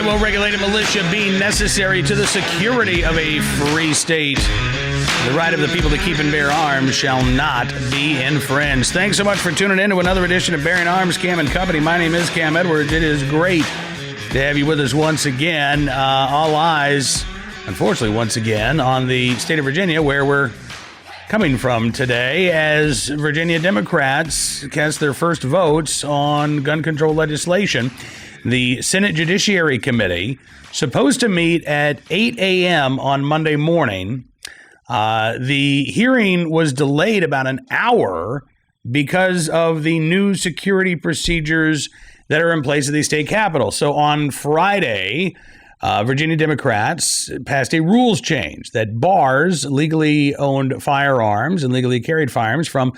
well-regulated militia being necessary to the security of a free state. The right of the people to keep and bear arms shall not be infringed. Thanks so much for tuning in to another edition of Bearing Arms, Cam and Company. My name is Cam Edwards. It is great to have you with us once again. All eyes, unfortunately, once again, on the state of Virginia, where we're coming from today, as Virginia Democrats cast their first votes on gun control legislation. The Senate Judiciary Committee, supposed to meet at 8 a.m. on Monday morning. The hearing was delayed about an hour because of the new security procedures that are in place at the state capitol. So on Friday, Virginia Democrats passed a rules change that bars legally owned firearms and legally carried firearms from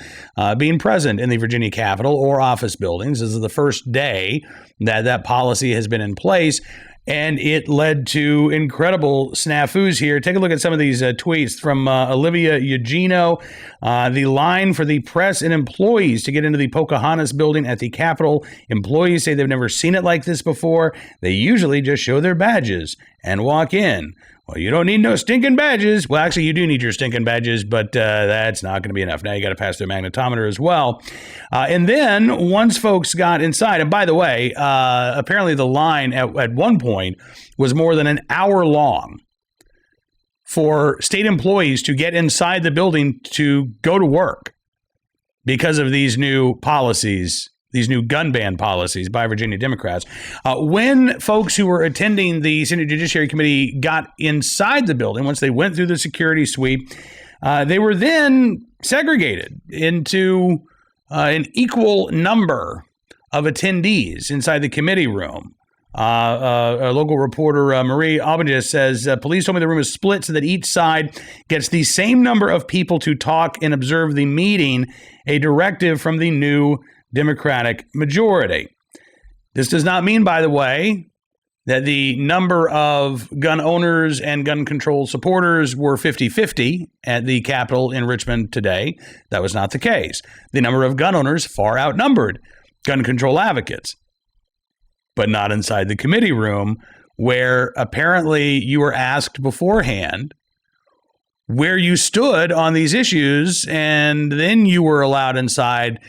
being present in the Virginia Capitol or office buildings. This is the first day that policy has been in place, and it led to incredible snafus here. Take a look at some of these tweets from Olivia Eugenio. The line for the press and employees to get into the Pocahontas building at the Capitol. Employees say they've never seen it like this before. They usually just show their badges and walk in. Well, you don't need no stinking badges. Well, actually, you do need your stinking badges, but that's not going to be enough. Now you got to pass their magnetometer as well. And then once folks got inside, and by the way, apparently the line at one point was more than an hour long for state employees to get inside the building to go to work because of these new policies. These new gun ban policies by Virginia Democrats. When folks who were attending the Senate Judiciary Committee got inside the building, once they went through the security sweep, they were then segregated into an equal number of attendees inside the committee room. A local reporter, Marie Albanese, says, police told me the room is split so that each side gets the same number of people to talk and observe the meeting, a directive from the new Democratic majority. This does not mean, by the way, that the number of gun owners and gun control supporters were 50-50 at the Capitol in Richmond today. That was not the case. The number of gun owners far outnumbered gun control advocates, but not inside the committee room, where apparently you were asked beforehand where you stood on these issues, and then you were allowed inside,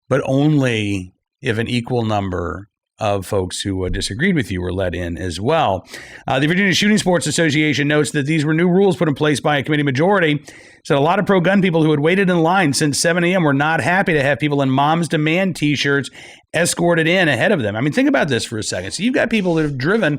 but only if an equal number of folks who disagreed with you were let in as well. The Virginia Shooting Sports Association notes that these were new rules put in place by a committee majority. So a lot of pro-gun people who had waited in line since 7 a.m. were not happy to have people in Moms Demand t-shirts escorted in ahead of them. I mean, think about this for a second. So you've got people that have driven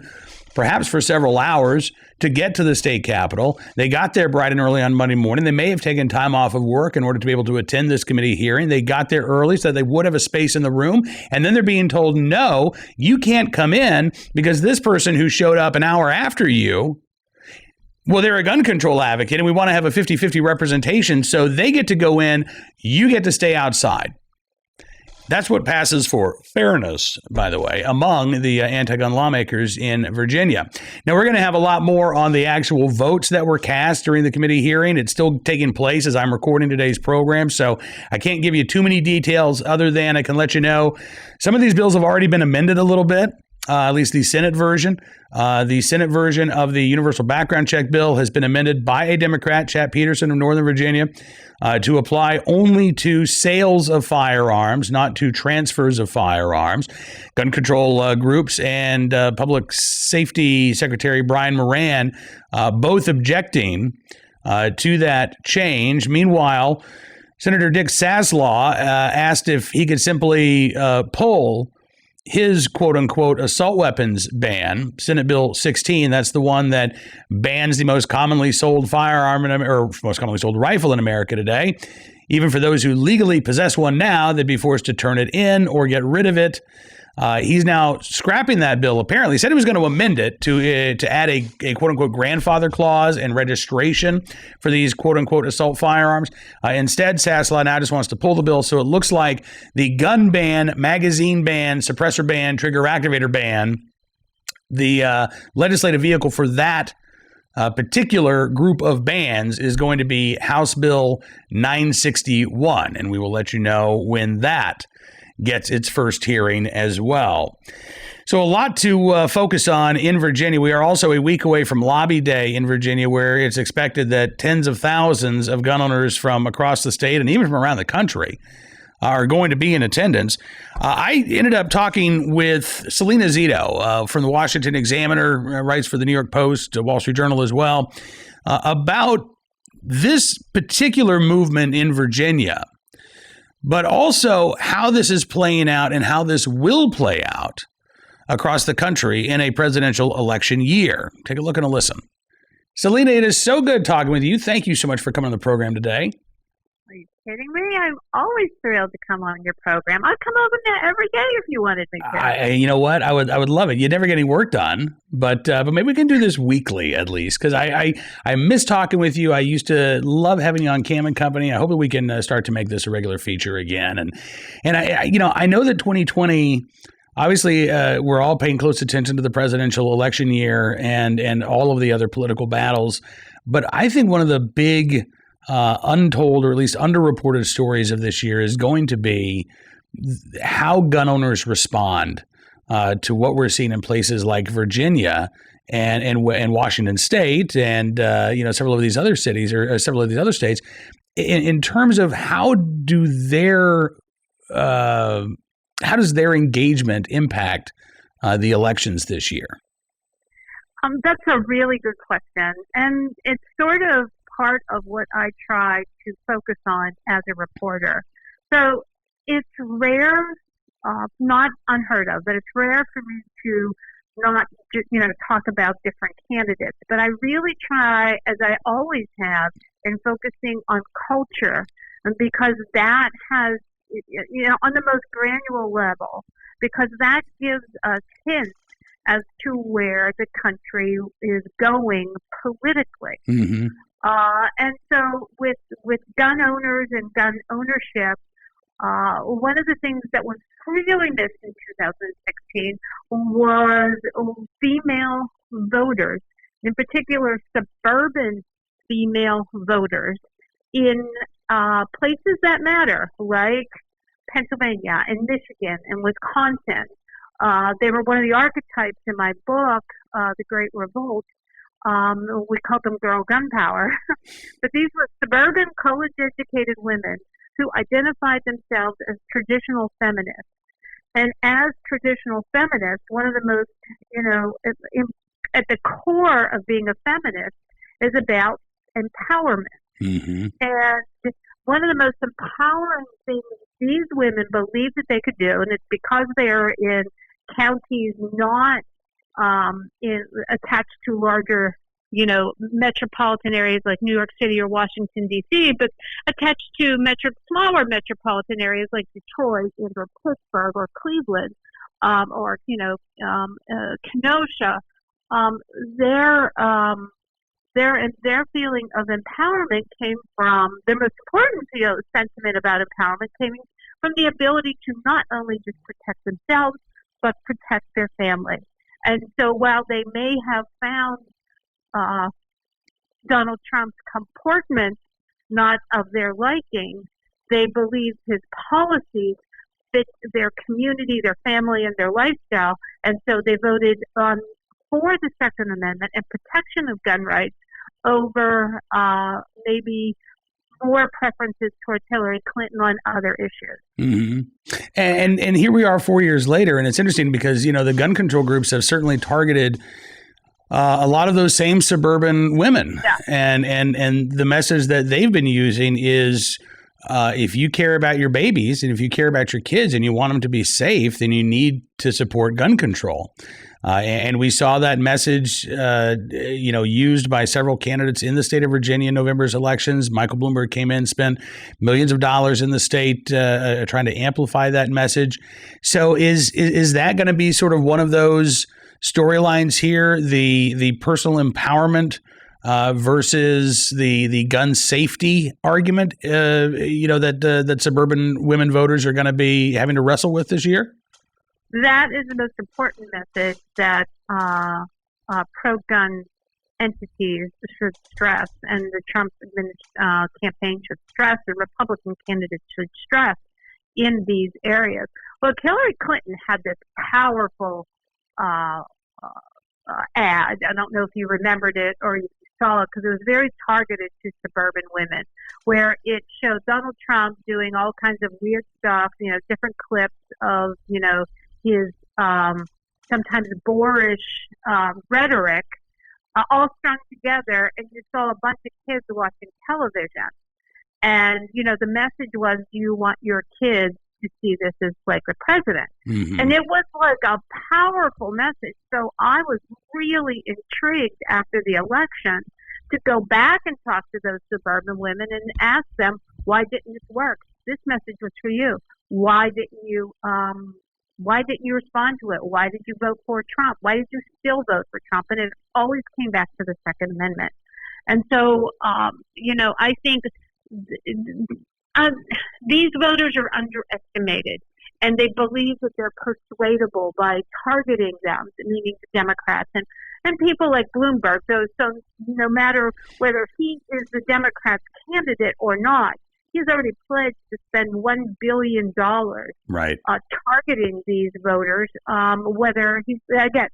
perhaps for several hours to get to the state capitol. They got there bright and early on Monday morning. They may have taken time off of work in order to be able to attend this committee hearing. They got there early so they would have a space in the room. And then they're being told, no, you can't come in because this person who showed up an hour after you, well, they're a gun control advocate and we want to have a 50-50 representation. So they get to go in. You get to stay outside. That's what passes for fairness, by the way, among the anti-gun lawmakers in Virginia. Now, we're going to have a lot more on the actual votes that were cast during the committee hearing. It's still taking place as I'm recording today's program, so I can't give you too many details other than I can let you know some of these bills have already been amended a little bit. At least the Senate version. The Senate version of the Universal Background Check bill has been amended by a Democrat, Chad Peterson of Northern Virginia, to apply only to sales of firearms, not to transfers of firearms. Gun control groups and Public Safety Secretary Brian Moran both objecting to that change. Meanwhile, Senator Dick Saslaw asked if he could simply pull his quote-unquote assault weapons ban, Senate Bill 16, that's the one that bans the most commonly sold firearm or most commonly sold rifle in America today. Even for those who legally possess one now, they'd be forced to turn it in or get rid of it. He's now scrapping that bill, apparently. He said he was going to amend it to add a quote-unquote grandfather clause and registration for these quote-unquote assault firearms. Instead, Saslaw now just wants to pull the bill, so it looks like the gun ban, magazine ban, suppressor ban, trigger activator ban, the legislative vehicle for that particular group of bans is going to be House Bill 961, and we will let you know when that gets its first hearing as well. So a lot to focus on in Virginia. We are also a week away from Lobby Day in Virginia, where it's expected that tens of thousands of gun owners from across the state and even from around the country are going to be in attendance. I ended up talking with Salena Zito from the Washington Examiner, writes for the New York Post, Wall Street Journal as well, about this particular movement in Virginia, but also how this is playing out and how this will play out across the country in a presidential election year. Take a look and a listen. Salena, it is so good talking with you. Thank you so much for coming on the program today. Are you kidding me? I'm always thrilled to come on your program. I'd come over there every day if you wanted me to. You know what? I would love it. You'd never get any work done, but maybe we can do this weekly at least, because I miss talking with you. I used to love having you on Cam and Company. I hope that we can start to make this a regular feature again. And I know that 2020. Obviously, we're all paying close attention to the presidential election year and all of the other political battles. But I think one of the big untold, or at least underreported stories of this year is going to be how gun owners respond to what we're seeing in places like Virginia and Washington State and several of these other cities or several of these other states in terms of how does their engagement impact the elections this year? That's a really good question. And it's sort of part of what I try to focus on as a reporter. So it's rare, not unheard of, but it's rare for me to not, talk about different candidates. But I really try, as I always have, in focusing on culture, and because that has, on the most granular level, because that gives us hints as to where the country is going politically. Mm-hmm. And so with gun owners and gun ownership, one of the things that was really missed in 2016 was female voters, in particular suburban female voters in places that matter, like Pennsylvania and Michigan and Wisconsin. They were one of the archetypes in my book, The Great Revolt. We called them girl gunpowder. But these were suburban, college-educated women who identified themselves as traditional feminists. And as traditional feminists, one of the most, at the core of being a feminist is about empowerment. Mm-hmm. And one of the most empowering things these women believe that they could do, and it's because they are in counties not attached to larger, metropolitan areas like New York City or Washington, D.C., but attached to smaller metropolitan areas like Detroit or Pittsburgh or Cleveland or Kenosha. Their feeling of empowerment came from the most important sentiment about empowerment came from the ability to not only just protect themselves but protect their family. And so while they may have found Donald Trump's comportment not of their liking, they believed his policies fit their community, their family, and their lifestyle. And so they voted for the Second Amendment and protection of gun rights over maybe more preferences towards Hillary Clinton on other issues. Mm-hmm. And here we are 4 years later, and it's interesting because, the gun control groups have certainly targeted a lot of those same suburban women. Yeah. And the message that they've been using is if you care about your babies and if you care about your kids and you want them to be safe, then you need to support gun control. And we saw that message, used by several candidates in the state of Virginia in November's elections. Michael Bloomberg came in, spent millions of dollars in the state trying to amplify that message. So is that going to be sort of one of those storylines here, the personal empowerment versus the gun safety argument, that suburban women voters are going to be having to wrestle with this year? That is the most important message that pro-gun entities should stress, and the Trump campaign should stress, the Republican candidates should stress in these areas. Look, Hillary Clinton had this powerful ad. I don't know if you remembered it or you saw it because it was very targeted to suburban women, where it showed Donald Trump doing all kinds of weird stuff, different clips of, his sometimes boorish rhetoric, all strung together, and you saw a bunch of kids watching television. And, the message was, do you want your kids to see this as like the president? Mm-hmm. And it was like a powerful message. So I was really intrigued after the election to go back and talk to those suburban women and ask them, why didn't this work? This message was for you. Why didn't you respond to it? Why did you vote for Trump? Why did you still vote for Trump? And it always came back to the Second Amendment. And so, I think these voters are underestimated, and they believe that they're persuadable by targeting them, meaning the Democrats and people like Bloomberg. So no matter whether he is the Democrats' candidate or not, he's already pledged to spend $1 billion right targeting these voters, whether he's candidate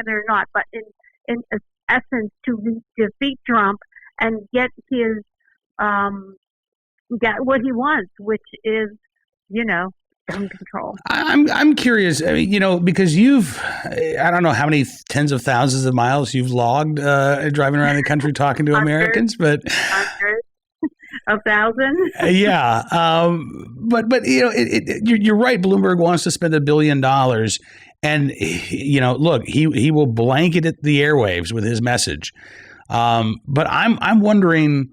or not, but in essence to defeat Trump and get what he wants, which is, gun control. I'm curious, because I don't know how many tens of thousands of miles you've logged driving around the country talking to Americans, but hundreds of thousands. Yeah, but you're right. Bloomberg wants to spend $1 billion, and look, he will blanket the airwaves with his message. But I'm wondering,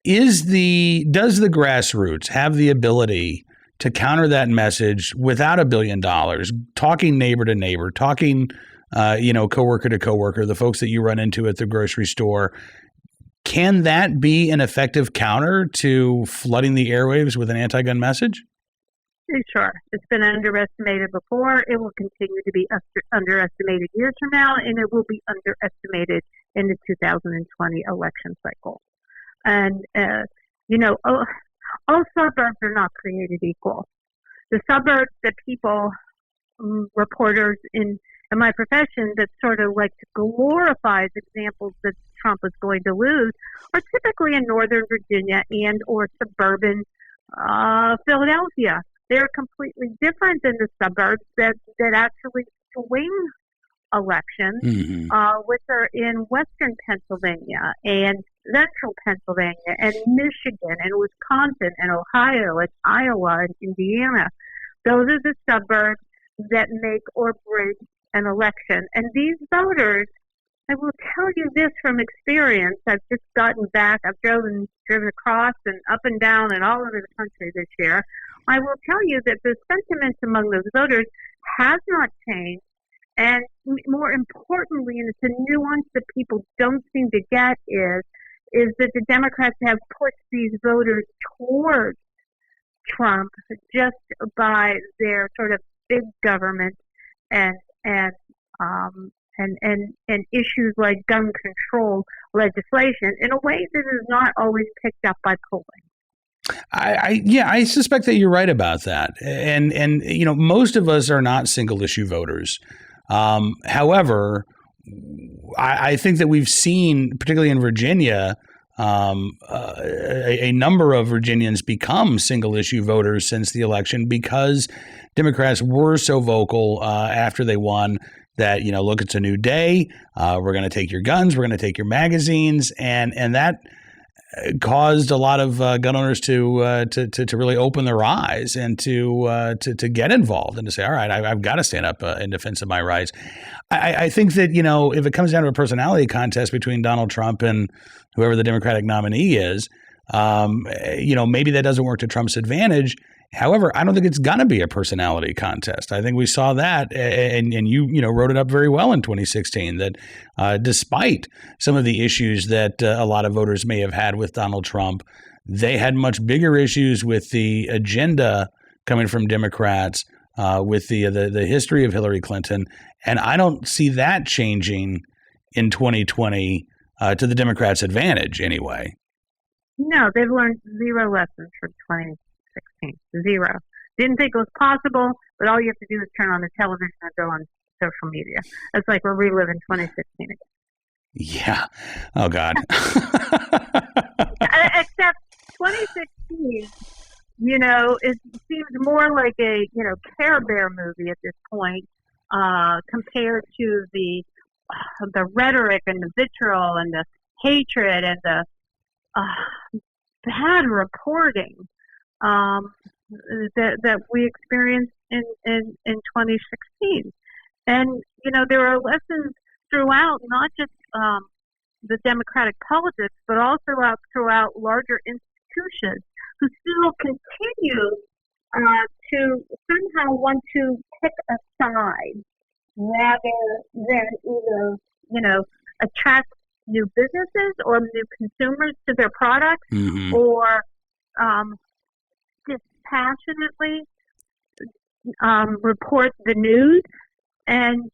does the grassroots have the ability to counter that message without $1 billion, talking neighbor to neighbor, talking, coworker to coworker, the folks that you run into at the grocery store? Can that be an effective counter to flooding the airwaves with an anti-gun message? Sure. It's been underestimated before. It will continue to be underestimated years from now, and it will be underestimated in the 2020 election cycle. And, all suburbs are not created equal. The suburbs that people, reporters in my profession that sort of like to glorify examples that Trump is going to lose are typically in Northern Virginia and or suburban Philadelphia. They're completely different than the suburbs that actually swing elections, which are in Western Pennsylvania and Central Pennsylvania and Michigan and Wisconsin and Ohio and Iowa and Indiana. Those are the suburbs that make or break an election. And these voters, I will tell you this from experience. I've just gotten back. I've driven across and up and down and all over the country this year. I will tell you that the sentiment among those voters has not changed. And more importantly, and it's a nuance that people don't seem to get, is that the Democrats have pushed these voters towards Trump just by their sort of big government and issues like gun control legislation in a way that is not always picked up by polling. I suspect that you're right about that. And most of us are not single issue voters. However, I think that we've seen, particularly in Virginia, a number of Virginians become single issue voters since the election because Democrats were so vocal after they won that, look, it's a new day. We're going to take your guns. We're going to take your magazines. And that caused a lot of gun owners to really open their eyes and to get involved and to say, all right, I've got to stand up in defense of my rights. I think that, if it comes down to a personality contest between Donald Trump and whoever the Democratic nominee is, maybe that doesn't work to Trump's advantage. However, I don't think it's going to be a personality contest. I think we saw that, and you wrote it up very well in 2016, that despite some of the issues that a lot of voters may have had with Donald Trump, they had much bigger issues with the agenda coming from Democrats, with the history of Hillary Clinton, and I don't see that changing in 2020 to the Democrats' advantage anyway. No, they've learned zero lessons from 2016. Zero. Didn't think it was possible, but all you have to do is turn on the television and go on social media. It's like we're reliving 2016 again. Yeah. Oh, God. Except 2016, it seems more like a, Care Bear movie at this point, compared to the rhetoric and the vitriol and the hatred and the bad reporting that we experienced in 2016. And, there are lessons throughout, not just the democratic politics, but also throughout larger institutions who still continue to somehow want to pick a side rather than either, attract new businesses or new consumers to their products, mm-hmm. or dispassionately report the news, and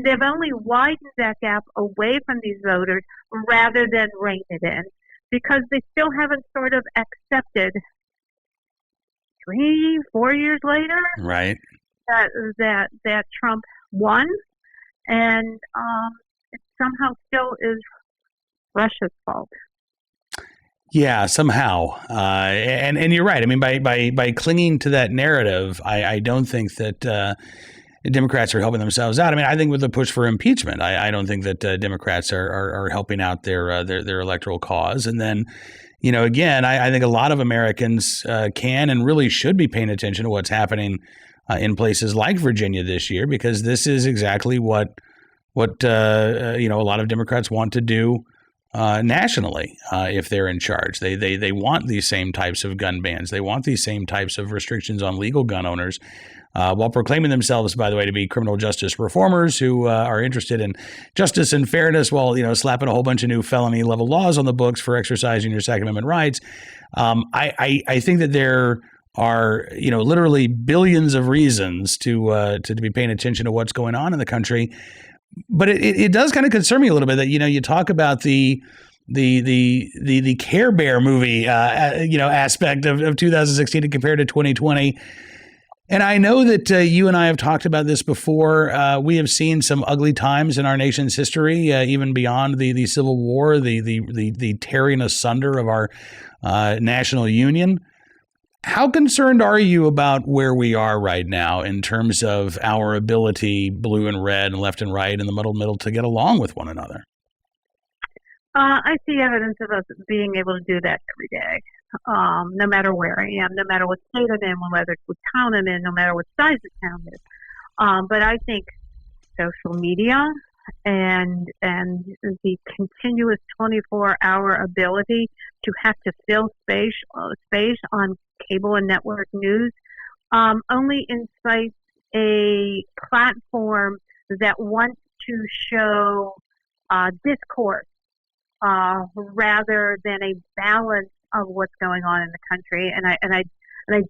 they've only widened that gap away from these voters rather than rein it in, because they still haven't sort of accepted 3-4 years later, right, that Trump won, and it somehow still is Russia's fault. Yeah, somehow, and you're right. I mean, by clinging to that narrative, I don't think that Democrats are helping themselves out. I mean, I think with the push for impeachment, I don't think that Democrats are helping out their electoral cause. And then, again, I think a lot of Americans can and really should be paying attention to what's happening in places like Virginia this year, because this is exactly what a lot of Democrats want to do nationally if they're in charge. They want these same types of gun bans. They want these same types of restrictions on legal gun owners, while proclaiming themselves, by the way, to be criminal justice reformers who are interested in justice and fairness, while slapping a whole bunch of new felony level laws on the books for exercising your Second Amendment rights. I think that there are literally billions of reasons to be paying attention to what's going on in the country. But it does kind of concern me a little bit that you talk about the Care Bear movie aspect of 2016 compared to 2020. And I know that you and I have talked about this before. We have seen some ugly times in our nation's history, even beyond the Civil War, the tearing asunder of our national union. How concerned are you about where we are right now in terms of our ability, blue and red and left and right and the middle, to get along with one another? I see evidence of us being able to do that every day, no matter where I am, no matter what state I'm in, whether it's what town I'm in, no matter what size the town is. But I think social media and the continuous 24-hour ability to have to fill space on cable and network news only incites a platform that wants to show discourse rather than a balance of what's going on in the country. And I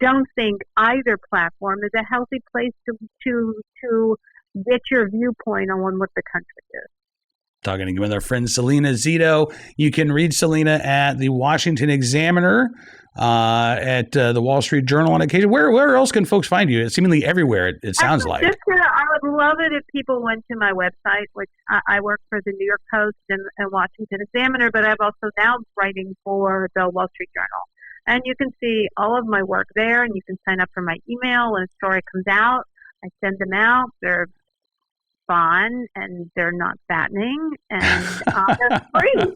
don't think either platform is a healthy place to get your viewpoint on what the country is. Talking with our friend Salena Zito. You can read Salena at the Washington Examiner, at the Wall Street Journal on occasion. Where else can folks find you? It's seemingly everywhere, it sounds like. I would love it if people went to my website, which I work for the New York Post and Washington Examiner, but I'm also now writing for the Wall Street Journal. And you can see all of my work there, and you can sign up for my email when a story comes out. I send them out. They're fun, and they're not fattening, and they're free.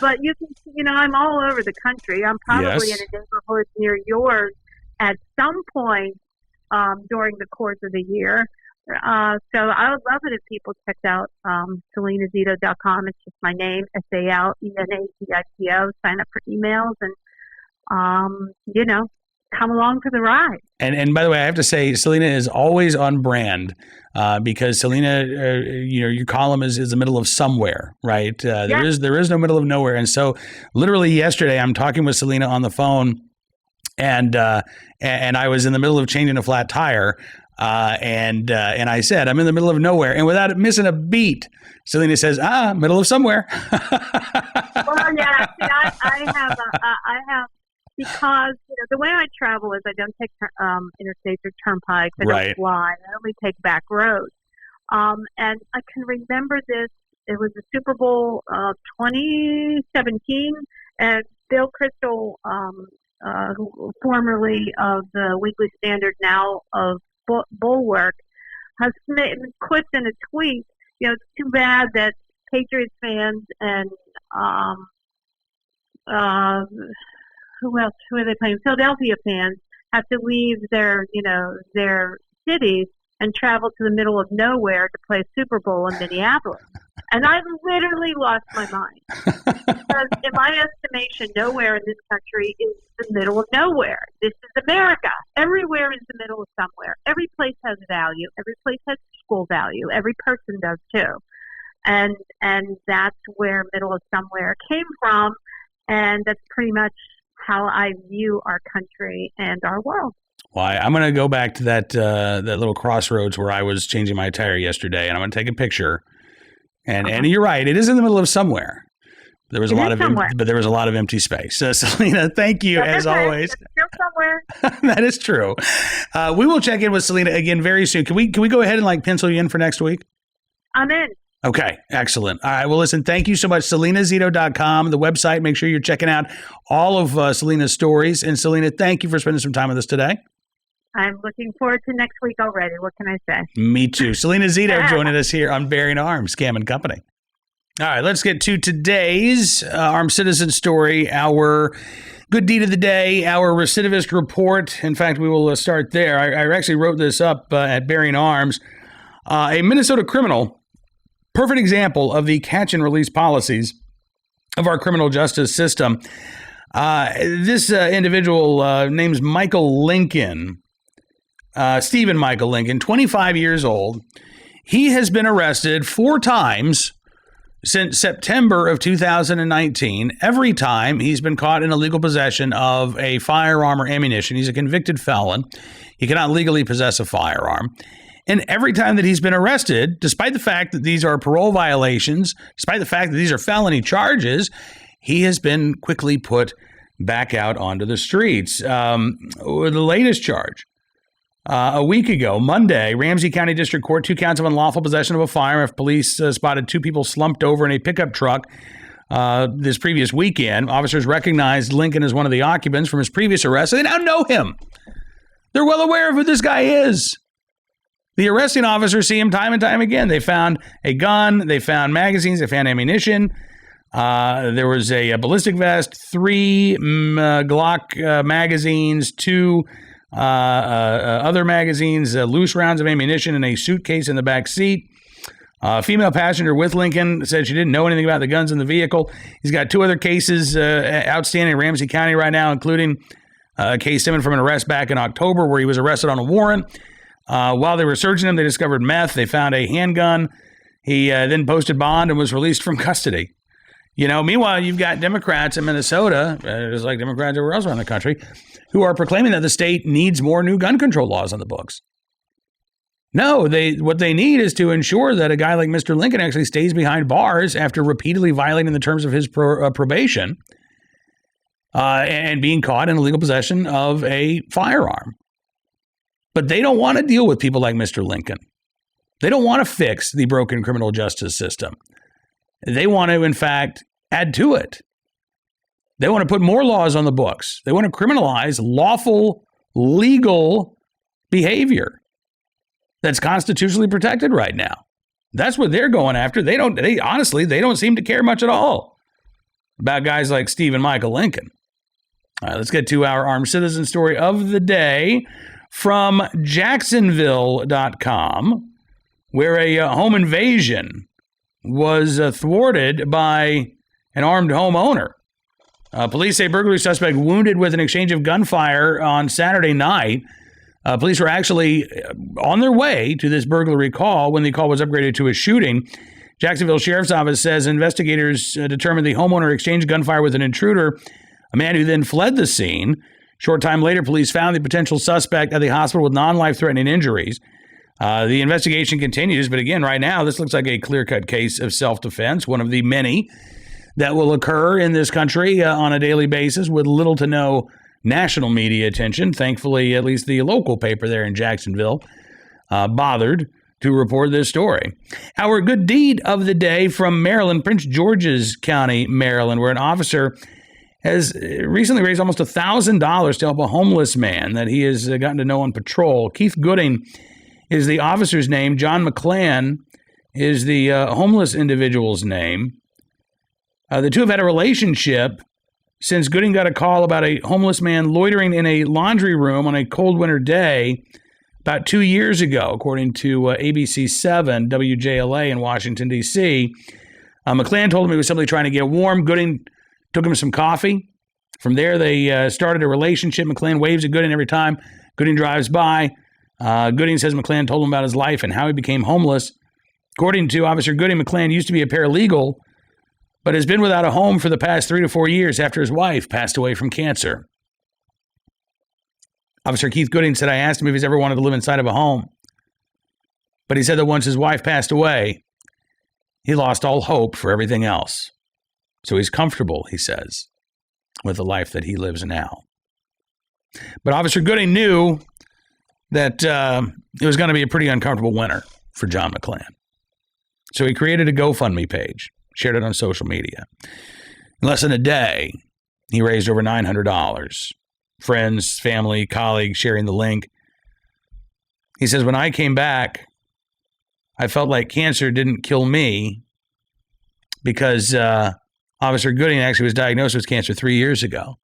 But you can, I'm all over the country. I'm probably in a neighborhood near yours at some point during the course of the year. So I would love it if people checked out SalenaZito.com. It's just my name, SALENAZITO. Sign up for emails and, come along for the ride. And by the way, I have to say, Salena is always on brand because Salena, your column is the middle of somewhere, right? There is no middle of nowhere. And so literally yesterday, I'm talking with Salena on the phone, and I was in the middle of changing a flat tire. And I said, I'm in the middle of nowhere. And without missing a beat, Salena says, middle of somewhere. Well, yeah, see, I have because the way I travel is I don't take interstates or turnpikes. I Right. don't fly. I only take back roads. And I can remember this. It was the Super Bowl 2017, and Bill Kristol, formerly of the Weekly Standard, now of Bulwark, has quipped in a tweet, it's too bad that Patriots fans and who are they playing? Philadelphia fans have to leave their cities and travel to the middle of nowhere to play Super Bowl in Minneapolis. And I literally lost my mind. Because in my estimation, nowhere in this country is the middle of nowhere. This is America. Everywhere is the middle of somewhere. Every place has value. Every place has equal value. Every person does too. And that's where middle of somewhere came from. And that's pretty much how I view our country and our world. Why, I'm going to go back to that little crossroads where I was changing my tire yesterday, and I'm going to take a picture. And you're right, it is in the middle of somewhere. There was but there was a lot of empty space. Salena, thank you as always. It's still somewhere. That is true. We will check in with Salena again very soon. Can we go ahead and pencil you in for next week? I'm in. Okay, excellent. All right, well, listen, thank you so much. SalenaZito.com, the website. Make sure you're checking out all of Salena's stories. And Salena, thank you for spending some time with us today. I'm looking forward to next week already. What can I say? Me too. Salena Zito joining us here on Bearing Arms, Scam and Company. All right, let's get to today's Armed Citizen story, our good deed of the day, our recidivist report. In fact, we will start there. I actually wrote this up at Bearing Arms. A Minnesota criminal, perfect example of the catch and release policies of our criminal justice system. This individual name's Michael Lincoln, Stephen Michael Lincoln, 25 years old. He has been arrested 4 times since September of 2019. Every time he's been caught in illegal possession of a firearm or ammunition. He's a convicted felon. He cannot legally possess a firearm. And every time that he's been arrested, despite the fact that these are parole violations, despite the fact that these are felony charges, he has been quickly put back out onto the streets. The latest charge, a week ago, Monday, Ramsey County District Court, 2 counts of unlawful possession of a firearm after police spotted 2 people slumped over in a pickup truck this previous weekend. Officers recognized Lincoln as one of the occupants from his previous arrest. So they now know him. They're well aware of who this guy is. The arresting officers see him time and time again. They found a gun, they found magazines, they found ammunition. There was a ballistic vest, 3 Glock magazines, 2 other magazines, loose rounds of ammunition in a suitcase in the back seat. A female passenger with Lincoln said she didn't know anything about the guns in the vehicle. He's got 2 other cases outstanding in Ramsey County right now, including a case stemming from an arrest back in October where he was arrested on a warrant. While they were searching him, they discovered meth. They found a handgun. He then posted bond and was released from custody. Meanwhile, you've got Democrats in Minnesota, just like Democrats everywhere else around the country, who are proclaiming that the state needs more new gun control laws on the books. No, what they need is to ensure that a guy like Mr. Lincoln actually stays behind bars after repeatedly violating the terms of his probation and being caught in illegal possession of a firearm. But they don't want to deal with people like Mr. Lincoln. They don't want to fix the broken criminal justice system. They want to, in fact, add to it. They want to put more laws on the books. They want to criminalize lawful, legal behavior that's constitutionally protected right now. That's what they're going after. They honestly don't seem to care much at all about guys like Stephen Michael Lincoln. All right, let's get to our armed citizen story of the day from Jacksonville.com, where a home invasion was thwarted by an armed homeowner. Police say burglary suspect wounded with an exchange of gunfire on Saturday night. Police were actually on their way to this burglary call when the call was upgraded to a shooting. Jacksonville Sheriff's Office says investigators determined the homeowner exchanged gunfire with an intruder, a man who then fled the scene. Short time later, police found the potential suspect at the hospital with non-life-threatening injuries. The investigation continues, but again, right now, this looks like a clear-cut case of self-defense, one of the many that will occur in this country on a daily basis with little to no national media attention. Thankfully, at least the local paper there in Jacksonville bothered to report this story. Our good deed of the day from Maryland, Prince George's County, Maryland, where an officer has recently raised almost $1,000 to help a homeless man that he has gotten to know on patrol. Keith Gooding is the officer's name. John McClan is the homeless individual's name. The two have had a relationship since Gooding got a call about a homeless man loitering in a laundry room on a cold winter day about 2 years ago, according to ABC 7 WJLA in Washington, D.C. McClan told him he was simply trying to get warm. Gooding took him some coffee. From there, they started a relationship. McClan waves at Gooding every time Gooding drives by. Gooding says McClan told him about his life and how he became homeless. According to Officer Gooding, McClan used to be a paralegal, but has been without a home for the past 3 to 4 years after his wife passed away from cancer. Officer Keith Gooding said, I asked him if he's ever wanted to live inside of a home. But he said that once his wife passed away, he lost all hope for everything else. So he's comfortable, he says, with the life that he lives now. But Officer Gooding knew that it was going to be a pretty uncomfortable winter for John McClan. So he created a GoFundMe page, shared it on social media. In less than a day, he raised over $900. Friends, family, colleagues sharing the link. He says, when I came back, I felt like cancer didn't kill me because Officer Gooding actually was diagnosed with cancer 3 years ago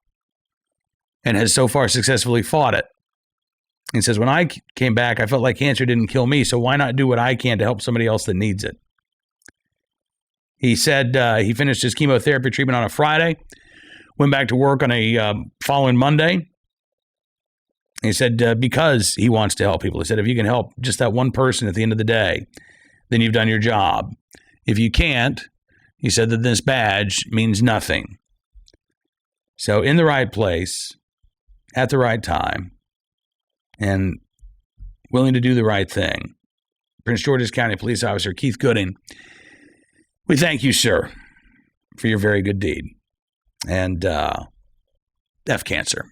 and has so far successfully fought it. He says, when I came back, I felt like cancer didn't kill me, so why not do what I can to help somebody else that needs it? He said he finished his chemotherapy treatment on a Friday, went back to work on a following Monday. He said because he wants to help people. He said, if you can help just that one person at the end of the day, then you've done your job. If you can't, he said that this badge means nothing. So in the right place, at the right time, and willing to do the right thing. Prince George's County Police Officer Keith Gooding, we thank you, sir, for your very good deed. And F cancer.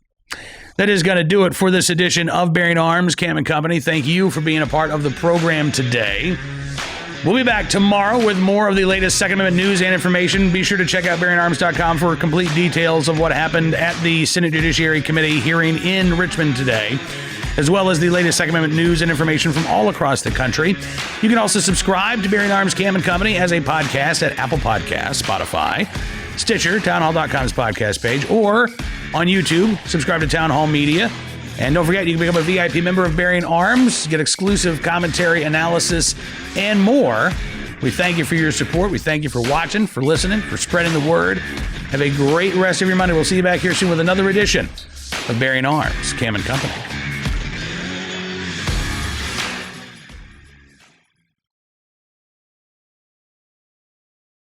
That is going to do it for this edition of Bearing Arms, Cam & Company. Thank you for being a part of the program today. We'll be back tomorrow with more of the latest Second Amendment news and information. Be sure to check out bearingarms.com for complete details of what happened at the Senate Judiciary Committee hearing in Richmond today, as well as the latest Second Amendment news and information from all across the country. You can also subscribe to Bearing Arms, Cam & Company as a podcast at Apple Podcasts, Spotify, Stitcher, townhall.com's podcast page, or on YouTube. Subscribe to Town Hall Media. And don't forget, you can become a VIP member of Bearing Arms, get exclusive commentary, analysis, and more. We thank you for your support. We thank you for watching, for listening, for spreading the word. Have a great rest of your Monday. We'll see you back here soon with another edition of Bearing Arms, Cam & Company.